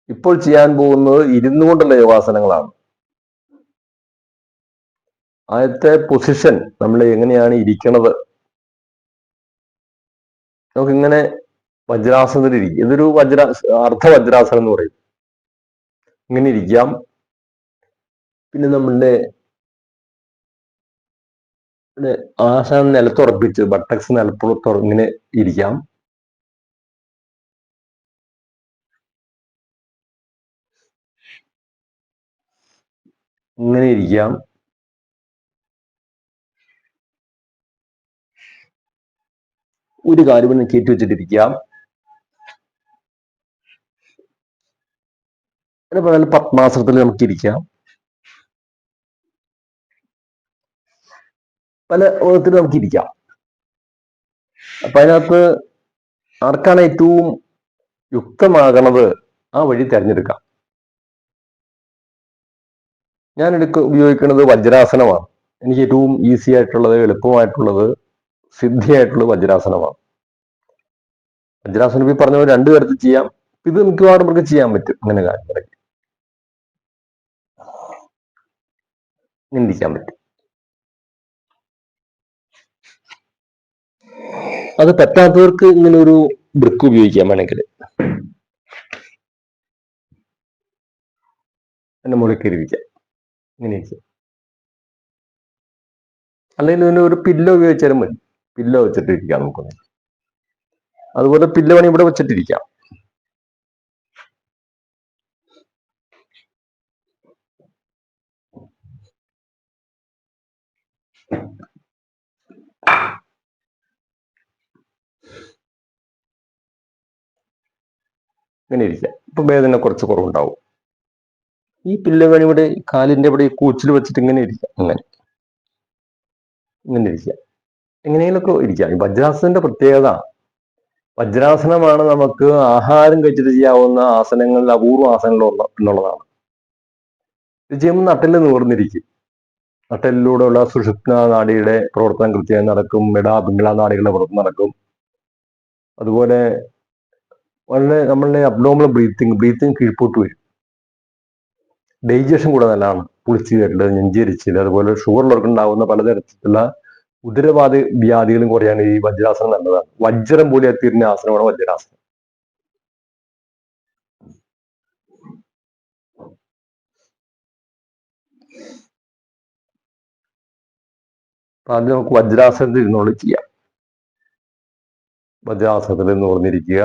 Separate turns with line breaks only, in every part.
ഇപ്പോൾ ചെയ്യാൻ പോകുന്നത് ഇരുന്നു കൊണ്ടുള്ള യോഗാസനങ്ങളാണ്. ആദ്യത്തെ പൊസിഷൻ നമ്മൾ എങ്ങനെയാണ് ഇരിക്കണത്, നമുക്കിങ്ങനെ വജ്രാസനത്തിൽ ഇരിക്കും. ഇതൊരു അർദ്ധ വജ്രാസനം എന്ന് പറയും. ഇങ്ങനെ ഇരിക്കാം. പിന്നെ നമ്മളുടെ ആസനം നിലത്തുറപ്പിച്ച് ബട്ടക്സ് നിലപ്പുറത്ത് ഇങ്ങനെ ഇരിക്കാം. ഇങ്ങനെ ഇരിക്കാം. ഒരു കാര്യം കയറ്റി വെച്ചിട്ടിരിക്കാം. അതേപോലെ പത്മാസനത്തിൽ നമുക്ക് ഇരിക്കാം. പല വിധത്തിൽ നമുക്ക് ഇരിക്കാം. അപ്പൊ അതിനകത്ത് ആർക്കാണ് ഏറ്റവും യുക്തമാകണത് ആ വഴി തിരഞ്ഞെടുക്കാം. ഞാൻ ഉപയോഗിക്കുന്നത് വജ്രാസനമാണ്. എനിക്ക് ഏറ്റവും ഈസി ആയിട്ടുള്ളത്, എളുപ്പമായിട്ടുള്ളത്, സിദ്ധിയായിട്ടുള്ളത് വജ്രാസനമാണ്. വജ്രാസനം ഈ പറഞ്ഞ പോലെ രണ്ടു തരത്തിൽ ചെയ്യാം. ഇത് മിക്കവാറും നമുക്ക് ചെയ്യാൻ പറ്റും. അങ്ങനെ കാര്യങ്ങളൊക്കെ ഇങ്ങനെ ഇരിക്കാൻ പറ്റും. അത് പറ്റാത്തവർക്ക് ഇങ്ങനെ ഒരു ബ്രിക്ക് ഉപയോഗിക്കാം. വേണമെങ്കിൽ എന്നെ മുകളിൽ കയറിയിരിക്കാം. ഇങ്ങനെ ഇരിക്കാം. അല്ലെങ്കിൽ ഇതിന് ഒരു പില്ലോ ഉപയോഗിച്ചാലും മതി. പില്ലോ വെച്ചിട്ടിരിക്കാം നമുക്കൊന്ന്. അതുപോലെ പില്ലോ വേണമെങ്കിൽ ഇവിടെ വെച്ചിട്ടിരിക്കാം. ഇങ്ങനെ ഇരിക്കാം. ഇപ്പൊ വേദന കുറച്ച് കുറവുണ്ടാവും. ഈ പില്ലോ വേണി ഇവിടെ കാലിന്റെ ഇവിടെ കൂച്ചിൽ വെച്ചിട്ട് ഇങ്ങനെ ഇരിക്കാം. ഇങ്ങനെ ഇരിക്കാം. എങ്ങനെയെങ്കിലൊക്കെ ഇരിക്കാം. ഈ വജ്രാസനത്തിന്റെ പ്രത്യേകത, വജ്രാസനമാണ് നമുക്ക് ആഹാരം കഴിച്ചിട്ട് ചെയ്യാവുന്ന ആസനങ്ങളിൽ അപൂർവ ആസനങ്ങൾ എന്നുള്ളതാണ്. ഇത് ചെയ്യുമ്പോൾ നട്ടെല്ല് നിവർന്നിരിക്കും. നട്ടെല്ലിലൂടെയുള്ള സുഷുപ്ന നാഡിയുടെ പ്രവർത്തനം കൃത്യമായി നടക്കും. പിംഗള നാഡികളുടെ പ്രവർത്തനം നടക്കും. അതുപോലെ വളരെ നമ്മളുടെ അബ്ഡോമിനൽ ബ്രീത്തിങ് കീഴ്പോട്ട് വരും. ഡൈജഷൻ കൂടെ നല്ലതാണ്. പുളിച്ചു കയറല്, നെഞ്ചരിച്ചില്, അതുപോലെ ഷുഗറിലൊക്കെ ഉണ്ടാകുന്ന പലതരത്തിലുള്ള ഉദരവാദ വ്യാധികളും കുറയാൻ ഈ വജ്രാസനം നല്ലതാണ്. വജ്രം പോലെ എത്തിയിരുന്ന ആസനമാണ് വജ്രാസനം. ആദ്യം നമുക്ക് വജ്രാസനത്തിൽ ഇരുന്നോണ്ട് ചെയ്യാം. വജ്രാസനത്തിൽ നിന്ന് പറഞ്ഞിരിക്കുക.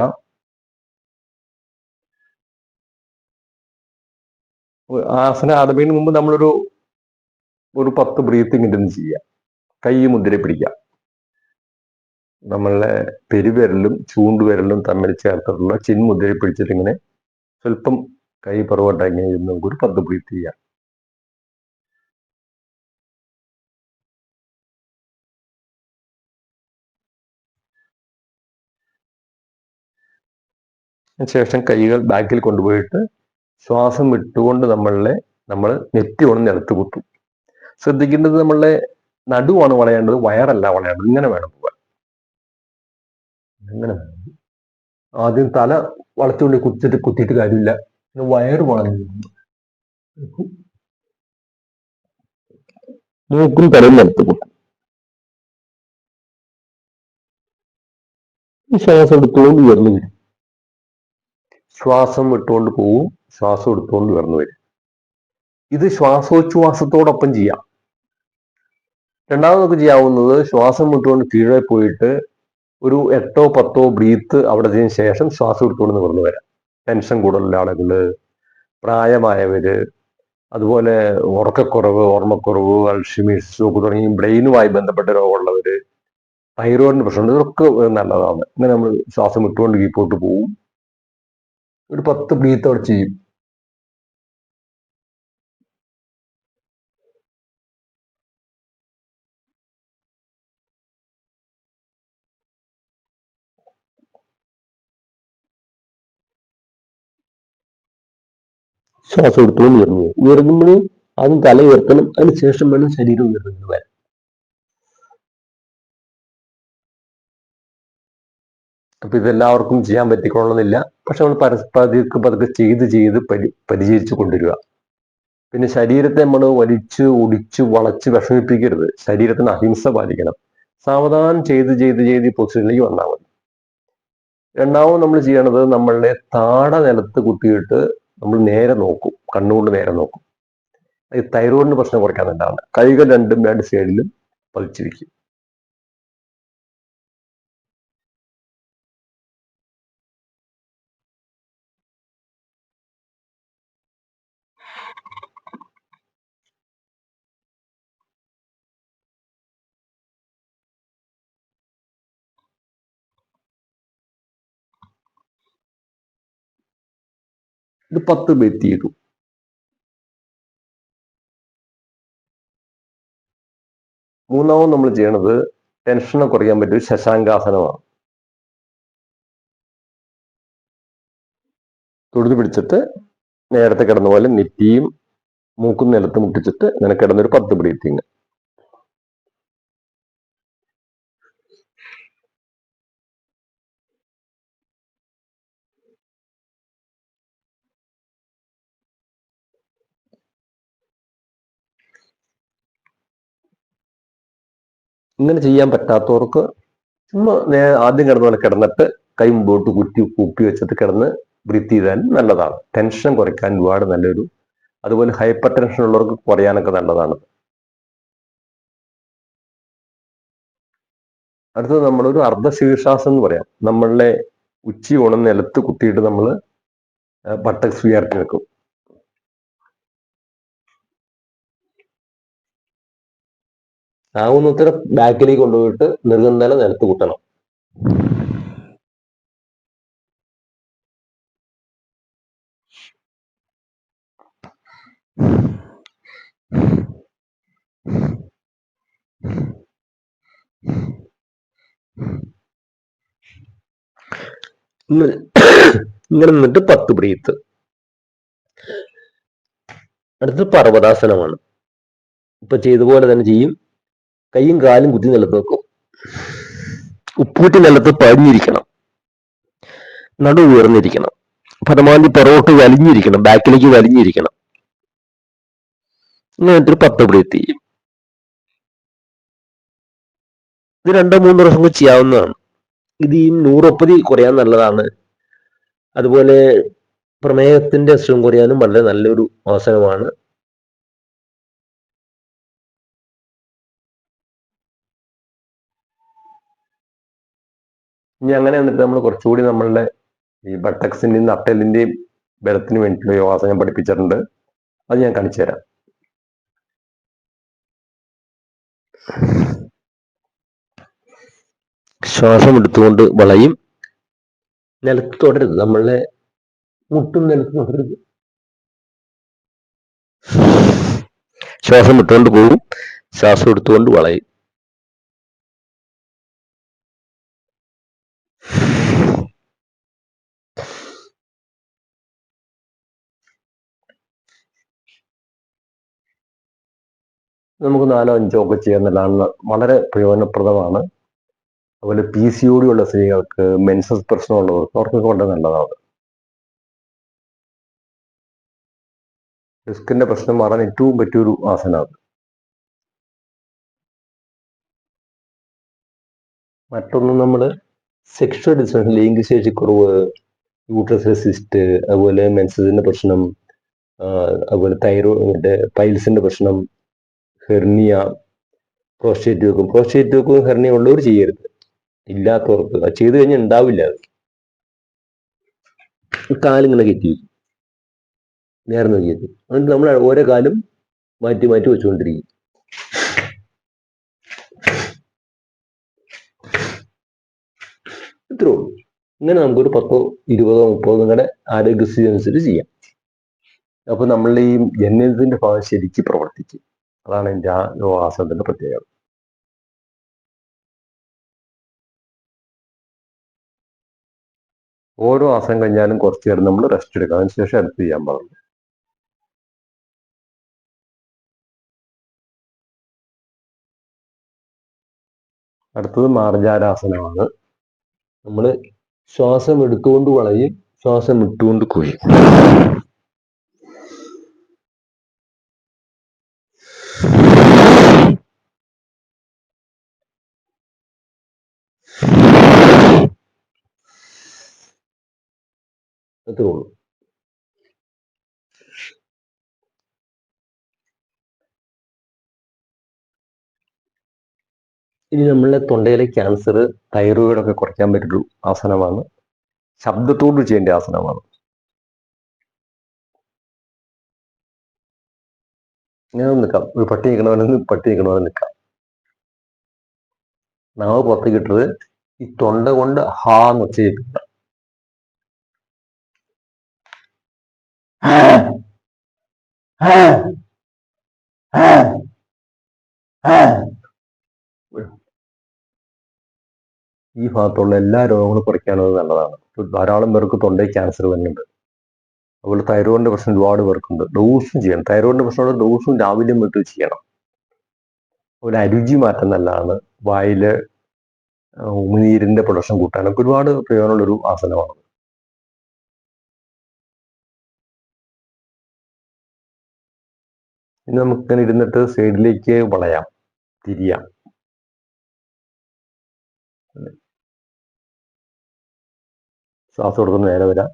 ആസനം ആരംഭിക്കുന്നതിന് മുമ്പ് നമ്മളൊരു 10 ബ്രീത്തിങ് ഇരുന്ന് ചെയ്യാം. കൈ മുദ്ര പിടിക്കാം. നമ്മളുടെ പെരുവിരലും ചൂണ്ടുവിരലും തമ്മിൽ ചേർത്തിട്ടുള്ള ചിൻമുദ്രയെ പിടിച്ചിട്ട് ഇങ്ങനെ സ്വല്പം കൈ പുറകോട്ടായി ഇങ്ങനെ ഇരുന്ന് നമുക്കൊരു 10 ബ്രീത്ത് ചെയ്യാം. ശേഷം കൈകൾ ബാക്കിൽ കൊണ്ടുപോയിട്ട് ശ്വാസം വിട്ടുകൊണ്ട് നമ്മൾ നെറ്റി കൊണ്ട് നിലത്ത് കുത്തും. ശ്രദ്ധിക്കേണ്ടത് നമ്മളുടെ നടുവാണ് വളയേണ്ടത്, വയറല്ല വളയേണ്ടത്. ഇങ്ങനെ വേണം പോകാൻ. ഇങ്ങനെ ആദ്യം തല വളച്ചുകൊണ്ട് കുത്തിയിട്ട് കാര്യമില്ല. വയറ് വളഞ്ഞു മൂക്കും തലയും നിലത്ത് കുത്തും. ശ്വാസം എടുത്തുകൊണ്ട് ഉയർന്നു വരും. ശ്വാസം വിട്ടുകൊണ്ട് പോവും, ശ്വാസം എടുത്തുകൊണ്ട് ഉയർന്നു വരും. ഇത് ശ്വാസോച്ഛ്വാസത്തോടൊപ്പം ചെയ്യാം. രണ്ടാമത് നമുക്ക് ചെയ്യാവുന്നത് ശ്വാസം വിട്ടുകൊണ്ട് കീഴെ പോയിട്ട് ഒരു 8 or 10 ബ്രീത്ത് അവിടെ ചെയ്തതിനു ശേഷം ശ്വാസം എടുത്തുകൊണ്ട് നിവർന്നു വരാം. ടെൻഷൻ കൂടുതലുള്ള ആളുകള്, പ്രായമായവര്, അതുപോലെ ഉറക്കക്കുറവ്, ഓർമ്മക്കുറവ്, അൾഷിമേഴ്സ് രോഗ് തുടങ്ങി ബ്രെയിനുമായി ബന്ധപ്പെട്ട രോഗമുള്ളവര്, തൈറോയിഡിന്റെ പ്രശ്നം, ഇതൊക്കെ നല്ലതാണ്. ഇങ്ങനെ നമ്മൾ ശ്വാസം വിട്ടുകൊണ്ട് കീപ്പോട്ട് പോവും. ഒരു 10 ബ്രീത്ത് അവിടെ ചെയ്യും. ശ്വാസം എടുത്തുകൊണ്ട് ഉയർന്നുമ്പോൾ ആദ്യം തല ഉയർത്തണം. അതിനുശേഷം വേണം ശരീരം ഉയർന്നു വരാൻ. അപ്പൊ ഇതെല്ലാവർക്കും ചെയ്യാൻ പറ്റിക്കൊള്ളുന്നില്ല. പക്ഷെ നമ്മൾ പതുക്കെ പതുക്കെ ചെയ്ത് പരിചരിച്ചു കൊണ്ടുവരിക. പിന്നെ ശരീരത്തെ നമ്മൾ വലിച്ചു ഒടിച്ചു വളച്ച് വിഷമിപ്പിക്കരുത്. ശരീരത്തിന് അഹിംസ പാലിക്കണം. സാവധാനം ചെയ്ത് ഈ പൊസിഷനിലേക്ക് വന്നാൽ മതി. രണ്ടാമത് നമ്മൾ ചെയ്യണത് നമ്മളുടെ താട നിലത്ത് കുത്തിയിട്ട് നമ്മൾ നേരെ നോക്കും, കണ്ണുകൊണ്ട് നേരെ നോക്കും. ഈ തൈറോയിഡിന് പ്രശ്നം കുറയ്ക്കാൻ വേണ്ടിയാണ്. കൈകൾ രണ്ടും രണ്ട് സൈഡിലും പതിച്ചു വയ്ക്കും. ഇത് 10 ബ്രീത്ത് ചെയ്തു. മൂന്നാമത് നമ്മൾ ചെയ്യണത് ടെൻഷനെ കുറയ്ക്കാൻ പറ്റിയ ശശാങ്കാസനമാണ്. തൊടുത് പിടിച്ചിട്ട് നേരത്തെ കിടന്ന പോലെ നെറ്റിയും മൂക്കും നിലത്ത് മുട്ടിച്ചിട്ട് ഇങ്ങനെ കിടന്നൊരു 10 ബ്രീത്തിങ്. ഇങ്ങനെ ചെയ്യാൻ പറ്റാത്തവർക്ക് ചുമ്മാ ആദ്യം കിടന്ന പോലെ കിടന്നിട്ട് കൈ മുമ്പോട്ട് കുപ്പി വെച്ചിട്ട് കിടന്ന് ബ്രീത്ത് ചെയ്താൽ നല്ലതാണ്. ടെൻഷൻ കുറയ്ക്കാൻ ഒരുപാട് നല്ലൊരു, അതുപോലെ ഹൈപ്പർ ടെൻഷൻ ഉള്ളവർക്ക് കുറയാനൊക്കെ നല്ലതാണ്. അടുത്തത് നമ്മളൊരു അർദ്ധശീർഷാസനം എന്ന് പറയാം. നമ്മളുടെ ഉച്ചയോണം നിലത്ത് കുത്തിയിട്ട് നമ്മൾ ബട്ടക്സ് ഉയർത്തി വെക്കും. ആവുന്നത്ര ബാക്കിലേക്ക് കൊണ്ടുപോയിട്ട് നെറുകന്തല നിലത്ത് കുത്തണം. ഇങ്ങനെ നിന്നിട്ട് 10 ബ്രീത്ത്. അടുത്ത് പർവ്വതാസനമാണ്. ഇപ്പൊ ചെയ്ത പോലെ തന്നെ ചെയ്യും. കൈയും കാലും കുത്തി നിലത്ത് വെക്കും. ഉപ്പൂറ്റി നിലത്ത് പഴിഞ്ഞിരിക്കണം. നടു ഉയർന്നിരിക്കണം. പരമാവധി പുറകോട്ട് വലിഞ്ഞിരിക്കണം, ബാക്കിലേക്ക് വലിഞ്ഞിരിക്കണം. ഇങ്ങനത്തെ 10 ബ്രീത്ത് ചെയ്യും. ഇത് 2-3 ദിവസം ചെയ്യാവുന്നതാണ്. ഇത് ഈ ന്യൂറോപ്പതി കുറയാൻ നല്ലതാണ്. അതുപോലെ പ്രമേഹത്തിന്റെ അസുഖം കുറയാനും വളരെ നല്ലൊരു ആസനമാണ്. ഇനി അങ്ങനെ വന്നിട്ട് നമ്മൾ കുറച്ചുകൂടി നമ്മളുടെ ഈ ബട്ടക്സിന്റെയും നട്ടലിന്റെയും ബലത്തിന് വേണ്ടിയിട്ടുള്ള യോഗാസനം പഠിപ്പിച്ചിട്ടുണ്ട്. അത് ഞാൻ കാണിച്ചു തരാം. ശ്വാസം എടുത്തുകൊണ്ട് വളയും. നിലത്ത് തൊടരുത്, നമ്മളുടെ മുട്ടും നിലത്ത് തൊടരുത്. ശ്വാസം വിട്ടുകൊണ്ട് പോകും, ശ്വാസം എടുത്തുകൊണ്ട് വളയും. നമുക്ക് 4-5 ഒക്കെ ചെയ്യുന്നതാണ്. വളരെ പ്രയോജനപ്രദമാണ്. അതുപോലെ PCOD ഉള്ള സ്ത്രീകൾക്ക്, മെൻസസ് പ്രശ്നമുള്ളവർക്ക്, അവർക്കൊക്കെ വളരെ നല്ലതാണ്. ഡിസ്കിന്റെ പ്രശ്നം മാറാൻ ഏറ്റവും പറ്റിയൊരു ആസനമാണ്. മറ്റൊന്ന് നമ്മൾ സെക്ഷൽ ഡിസ്ഫങ്ഷൻ, ലൈംഗികശേഷി കുറവ്, യൂട്രസ് സിസ്റ്റ്, അതുപോലെ മെൻസസിന്റെ പ്രശ്നം, അതുപോലെ തൈറോയിഡ്, പൈൽസിന്റെ പ്രശ്നം, ഹെർണിയ, പ്രോസ്റ്റേറ്റ് വെക്കും ഹെർണിയ ഉള്ളവർ ചെയ്യരുത്. ഇല്ലാത്തവർക്ക്, അത് ചെയ്തു കഴിഞ്ഞാൽ ഉണ്ടാവില്ല. കാലിങ്ങനെ കയറ്റി നേരെ നോക്കിയിട്ട് എന്നിട്ട് നമ്മൾ ഓരോ കാലും മാറ്റി മാറ്റി വെച്ചുകൊണ്ടിരിക്കും. ഇത്രേ ഉള്ളൂ. ഇങ്ങനെ നമുക്കൊരു 10-20-30 നിങ്ങളുടെ ആരോഗ്യസ്ഥിതി അനുസരിച്ച് ചെയ്യാം. അപ്പൊ നമ്മളുടെ ഈ ജനനത്തിന്റെ ഭാഗം ശരിക്ക് പ്രവർത്തിക്കും. അതാണ് എൻ്റെ ആ യോഗാസനത്തിന്റെ പ്രത്യേകത. ഓരോ ആസനം കഴിഞ്ഞാലും കുറച്ചു നേരം നമ്മൾ റെസ്റ്റ് എടുക്കാം. അതിനുശേഷം അടുത്ത് ചെയ്യാൻ പാടുള്ളൂ. അടുത്തത് മാർജാരാസനമാണ്. നമ്മൾ ശ്വാസം എടുത്തുകൊണ്ട് വളയും, ശ്വാസം വിട്ടുകൊണ്ട് കൊയ്യും. അത്രേ ഉള്ളൂ. ഇനി നമ്മളുടെ തൊണ്ടയിലെ ക്യാൻസർ, തൈറോയിഡ് ഒക്കെ കുറയ്ക്കാൻ പറ്റൊരു ആസനമാണ്. ശബ്ദത്തോട് ചെയ്യേണ്ട ആസനമാണ്. ഇങ്ങനെ നിൽക്കാം. ഒരു പട്ടി നിൽക്കണമെന്ന് പട്ടി നിൽക്കണമെന്ന് നിൽക്കാം. നാവ് പുറത്തേക്ക് ഇട്ടത് ഈ തൊണ്ട കൊണ്ട് ഹാ എന്ന് ഒച്ചയിപ്പിക്കണം. ഈ ഭാഗത്തുള്ള എല്ലാ രോഗങ്ങളും കുറയ്ക്കാനത് നല്ലതാണ്. ധാരാളം പേർക്ക് തൊണ്ടയിൽ ക്യാൻസർ വരുന്നുണ്ട്. അതുപോലെ തൈറോയിഡിന്റെ പ്രശ്നം ഒരുപാട് പേർക്കുണ്ട്. ഡോസും ചെയ്യണം. തൈറോയിഡിന്റെ പ്രശ്നമുള്ള ഡോസും രാവിലെയും വിട്ട് ചെയ്യണം. അതുപോലെ അരുചി മാറ്റം നല്ലതാണ്. വായില് ഉമിനീരിന്റെ പ്രൊഡക്ഷൻ കൂട്ടാനൊക്കെ ഒരുപാട് പ്രയോജനമുള്ളൊരു ആസനമാണ്. ഇനി നമുക്കിങ്ങനെ ഇരുന്നിട്ട് സൈഡിലേക്ക് വളയാം, തിരിയാം. ശ്വാസം എടുക്കുന്ന നേരെ വരാം,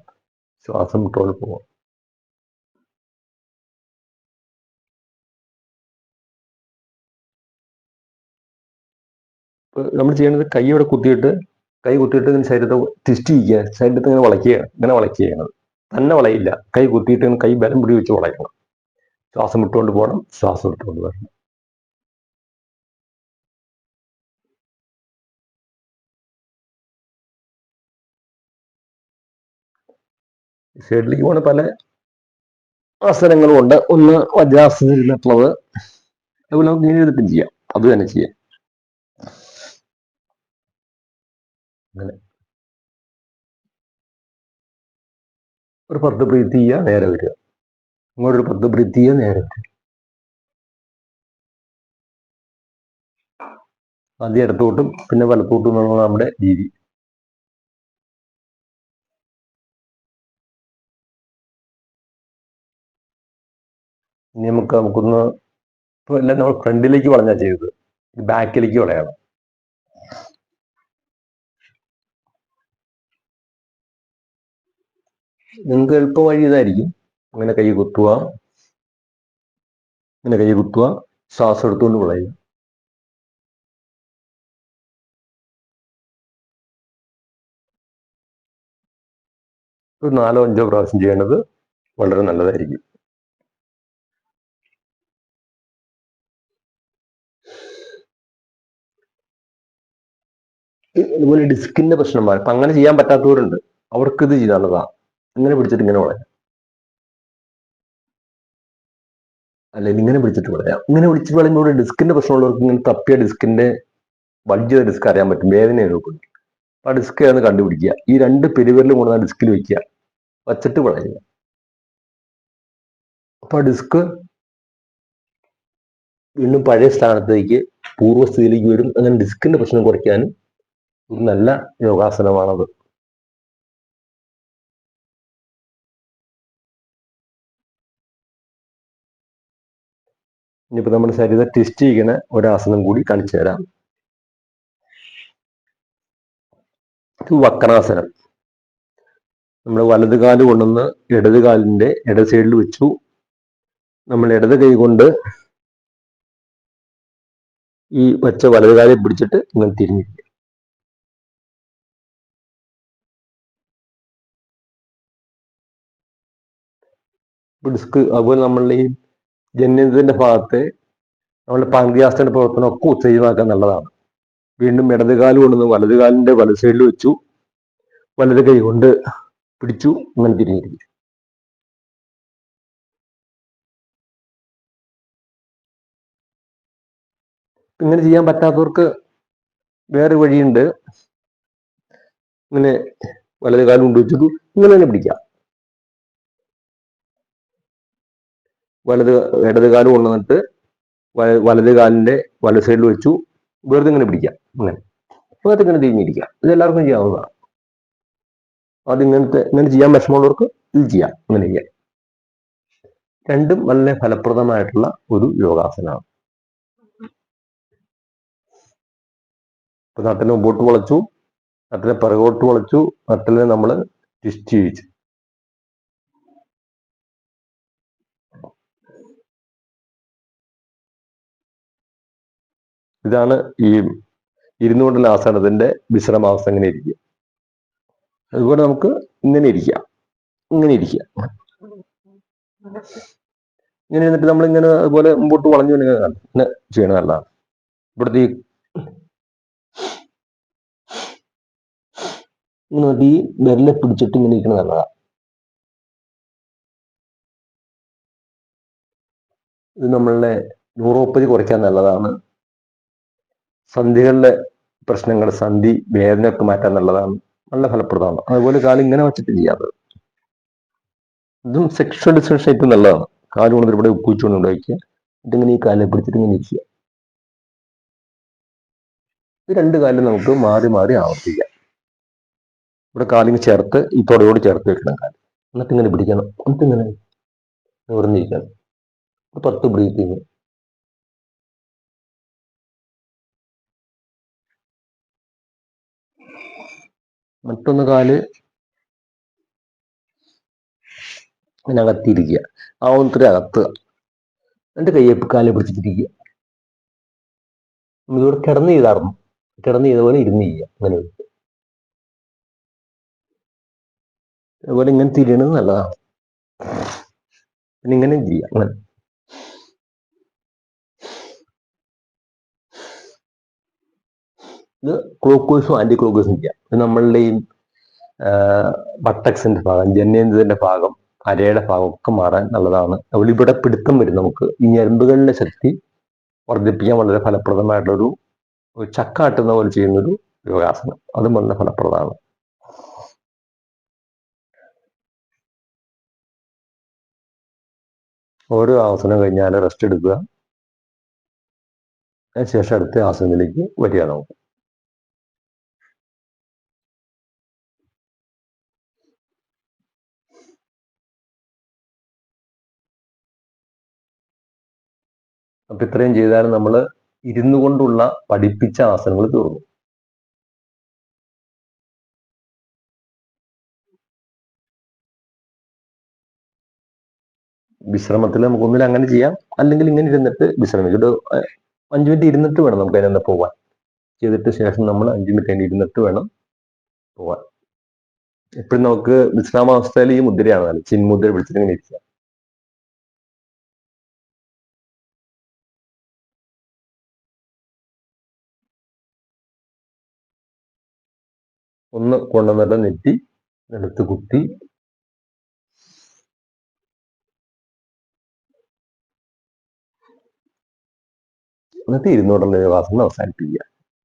ശ്വാസം വിട്ടുകൊണ്ട് പോവാം. നമ്മൾ ചെയ്യേണ്ടത് കൈ ഇവിടെ കുത്തിയിട്ട് ഇങ്ങനെ ശരീരത്തെ ട്വിസ്റ്റ് ചെയ്യുക, ശരീരത്തെ ഇങ്ങനെ വളയ്ക്കുക, ചെയ്യണത്. തന്നെ വളയില്ല, കൈ കുത്തിയിട്ട് കൈ ബലം പിടി വെച്ച് വളയ്ക്കണം. ശ്വാസം വിട്ടുകൊണ്ട് പോകണം, ശ്വാസം എടുത്തുകൊണ്ട് വരണം. സൈഡിലേക്ക് പോണ പല ആസനങ്ങളും ഉണ്ട്. ഒന്ന് വജ്രാസനത്തിലുള്ളത്, അതുപോലെ നമുക്ക് ഇങ്ങനെ ചെയ്തിട്ടും ചെയ്യാം. അത് തന്നെ ചെയ്യാം. അങ്ങനെ ഒരു 10 ബ്രീത്ത് ചെയ്യുക, നേരെ വരിക. ഇങ്ങോട്ടൊരു 10 ബ്രീത്ത് ചെയ്യുക, നേരെ വരിക. ആദ്യം ഇടത്തോട്ടും പിന്നെ വലത്തോട്ടും എന്നുള്ള നമ്മുടെ രീതി. ഇനി നമുക്കൊന്ന് ഇപ്പൊ എല്ലാം നമ്മൾ ഫ്രണ്ടിലേക്ക് വളഞ്ഞാൽ ചെയ്തത്, ബാക്കിലേക്ക് വളയണം. നിങ്ങൾക്ക് എളുപ്പ വഴി ഇതായിരിക്കും. അങ്ങനെ കൈ കുത്തുക, ശ്വാസം എടുത്തുകൊണ്ട് വളയുക. ഒരു 4 or 5 പ്രാവശ്യം ചെയ്യേണ്ടത് വളരെ നല്ലതായിരിക്കും. അതുപോലെ ഡിസ്കിന്റെ പ്രശ്നം അപ്പൊ അങ്ങനെ ചെയ്യാൻ പറ്റാത്തവരുണ്ട്. അവർക്ക് ഇത് ചെയ്യാനുള്ളതാണ്. ഇങ്ങനെ പിടിച്ചിട്ട് ഇങ്ങനെ വളയാം, അല്ലെങ്കിൽ ഇങ്ങനെ പിടിച്ചിട്ട് വളയാം. ഇങ്ങനെ പിടിച്ചിട്ട് വളയുമ്പോൾ ഡിസ്കിന്റെ പ്രശ്നമുള്ളവർക്ക് ഇങ്ങനെ തപ്പിയ ഡിസ്കിന്റെ വജ്ജ ഡിസ്ക് അറിയാൻ പറ്റും, വേദന നോക്കും. ആ ഡിസ്ക് ഏതെന്ന് കണ്ടുപിടിക്കുക. ഈ 2 പെരുവിരലും കൊണ്ട് ആ ഡിസ്കിൽ വെക്കുക, വച്ചിട്ട് വളയുക. അപ്പൊ ആ ഡിസ്ക് വീണ്ടും പഴയ സ്ഥാനത്തേക്ക്, പൂർവ്വസ്ഥിതിയിലേക്ക് വരും. അങ്ങനെ ഡിസ്കിന്റെ പ്രശ്നം കുറയ്ക്കാനും ഒരു നല്ല യോഗാസനമാണത്. ഇനിയിപ്പോ നമ്മുടെ ശരീരം ട്വിസ്റ്റ് ചെയ്യുന്ന ഒരാസനം കൂടി കാണിച്ചു തരാം. വക്രാസനം. നമ്മൾ വലത് കാല് കൊണ്ടുവന്ന് ഇടത് കാലിന്റെ ഇടത് സൈഡിൽ വെച്ചു. നമ്മൾ ഇടത് കൈ കൊണ്ട് ഈ വച്ച വലത് കാലിൽ പിടിച്ചിട്ട് ഇങ്ങനെ തിരിഞ്ഞിരിക്കുക. ഡിസ്ക്, അതുപോലെ നമ്മളുടെ ഈ ജനനത്തിന്റെ ഭാഗത്തെ നമ്മുടെ പാങ്ക്രിയാസിന്റെ പ്രവർത്തനം ഒക്കെ ഉത്തേജമാക്കാൻ നല്ലതാണ്. വീണ്ടും ഇടത് കാല് കൊണ്ടുവന്ന് വലത് കാലിന്റെ വലത് സൈഡിൽ വെച്ചു, വലത് കൈ കൊണ്ട് പിടിച്ചു, ഇങ്ങനെ തിരിഞ്ഞിരിക്കും. ഇങ്ങനെ ചെയ്യാൻ പറ്റാത്തവർക്ക് വേറെ വഴിയുണ്ട്. ഇങ്ങനെ വലത് കാലം കൊണ്ട് വെച്ചിട്ട് ഇങ്ങനെ തന്നെ പിടിക്കാം. ഇടത് കാലം കൊണ്ടുവന്നിട്ട് വലത് കാലിന്റെ വലത് സൈഡിൽ വെച്ചു, വെറുതെ ഇങ്ങനെ പിടിക്കാം. അങ്ങനെ ഇങ്ങനെ തിരിഞ്ഞിരിക്കാം. ഇത് എല്ലാവർക്കും ചെയ്യാവുന്നതാണ്. അത് ഇങ്ങനെ ചെയ്യാൻ വിഷമമുള്ളവർക്ക് ഇത് ചെയ്യാം, ഇങ്ങനെ ചെയ്യാം. രണ്ടും വളരെ ഫലപ്രദമായിട്ടുള്ള ഒരു യോഗാസനമാണ്. ഇപ്പൊ നട്ടിനെ മുമ്പോട്ട് വളച്ചു, നട്ടിനെ പിറകോട്ട് വളച്ചു, നട്ടിനെ നമ്മൾ ട്വിസ്റ്റ് ചെയ്യിച്ചു. ഇതാണ് ഈ ഇരുന്നുകൊണ്ടുള്ള ആസനത്തിന്റെ വിശ്രമാവസ്ഥ. ഇങ്ങനെ ഇരിക്കുക. അതുപോലെ നമുക്ക് ഇങ്ങനെ ഇരിക്കാം, ഇങ്ങനെ ഇരിക്കുക. ഇങ്ങനെ ഇരുന്നിട്ട് നമ്മളിങ്ങനെ അതുപോലെ മുമ്പോട്ട് വളഞ്ഞു ഇങ്ങനെ ചെയ്യണത് നല്ലതാണ്. ഇവിടുത്തെ ഈ വിരലെ പിടിച്ചിട്ട് ഇങ്ങനെ ഇരിക്കുന്നത് നല്ലതാണ്. ഇത് നമ്മളുടെ ന്യൂറോപ്പതി കുറയ്ക്കാൻ നല്ലതാണ്. സന്ധികളിലെ പ്രശ്നങ്ങൾ, സന്ധി വേദനയൊക്കെ മാറ്റാൻ നല്ലതാണ്, നല്ല ഫലപ്രദമാണ്. അതുപോലെ കാലം ഇങ്ങനെ വെച്ചിട്ട് ചെയ്യാത്തത്. ഇതും സെക്ഷൽ ഡിസ്ഫങ്ഷൻ ഏറ്റവും നല്ലതാണ്. കാല് കൊണ്ട് ഇവിടെ ഉപ്പിച്ചുകൊണ്ട് ഉണ്ടാക്കുക, ഇതിങ്ങനെ ഈ കാലിൽ പിടിച്ചിട്ട് ഇങ്ങനെ ഇരിക്കുക. ഇത് രണ്ട് കാലിലും നമുക്ക് മാറി മാറി ആവർത്തിക്കാം. ഇവിടെ കാലിന് ചേർത്ത് ഈ തുടയോട് ചേർത്ത് വെക്കണം കാല്, എന്നിട്ട് ഇങ്ങനെ പിടിക്കണം, എന്നിട്ട് ഇങ്ങനെ നിവർന്നിരിക്കണം. 10 ബ്രീത്തിങ്. മറ്റൊന്ന് കാല് അങ്ങനെ അകത്തിരിക്കുക, ആവുന്നത്ര അകത്തുക, എന്നിട്ട് കയ്യെ കാലെ പിടിച്ചിട്ടിരിക്കുക. നമ്മളിവിടെ കിടന്ന് ചെയ്തായിരുന്നു, കിടന്ന് ചെയ്തപോലെ ഇരുന്ന് ചെയ്യുക. അങ്ങനെ അതുപോലെ ഇങ്ങനെ തിരിയണത് നല്ലതാണ്. പിന്നെ ഇങ്ങനെ ചെയ്യാം. അങ്ങനെ ഇത് ക്ലോക്ക് വൈസും ആന്റി ക്ലോക്ക് വൈസും ചെയ്യാം. ഇത് നമ്മളുടെ ഈ ബട്ടക്സിന്റെ ഭാഗം, ജനേന്ദ്രന്റെ ഭാഗം, അരയുടെ ഭാഗം ഒക്കെ മാറാൻ നല്ലതാണ്. അതുപോലെ ഇവിടെ പിടുത്തം വരും. നമുക്ക് ഈ ഞരമ്പുകളിലെ ശക്തി വർദ്ധിപ്പിക്കാൻ വളരെ ഫലപ്രദമായിട്ടുള്ളൊരു ചക്കാട്ടുന്ന പോലെ ചെയ്യുന്നൊരു യോഗാസനം, അതും വളരെ ഫലപ്രദമാണ്. ഓരോ ആസനം കഴിഞ്ഞാൽ റെസ്റ്റ് എടുക്കുക, അതിനുശേഷം അടുത്ത ആസനത്തിലേക്ക് വരിക. നമുക്ക് അപ്പൊ ഇത്രയും ചെയ്താൽ നമ്മൾ ഇരുന്നു കൊണ്ടുള്ള പഠിപ്പിച്ച ആസനങ്ങൾ തീർന്നു. വിശ്രമത്തിൽ നമുക്ക് ഒന്നിൽ അങ്ങനെ ചെയ്യാം, അല്ലെങ്കിൽ ഇങ്ങനെ ഇരുന്നിട്ട് വിശ്രമിച്ചിട്ട് 5 മിനിറ്റ് ഇരുന്നിട്ട് വേണം നമുക്ക് അതിനെ പോവാൻ. ചെയ്തിട്ട് ശേഷം നമ്മൾ 5 മിനിറ്റ് അതിന് ഇരുന്നിട്ട് വേണം പോവാൻ. എപ്പോഴും നമുക്ക് വിശ്രാമാവസ്ഥയിൽ ഈ മുദ്രയാണ്, ചിന്മുദ്ര പിടിച്ചിട്ട് ഇങ്ങനെ ഇരിക്കുക. ഒന്ന് കൊണ്ടുവന്നിട്ട് നെറ്റി എടുത്ത് കുത്തി എന്നിട്ട് ഇരുന്നോടുള്ള യോഗാസനം അവസാനിപ്പിക്കുക.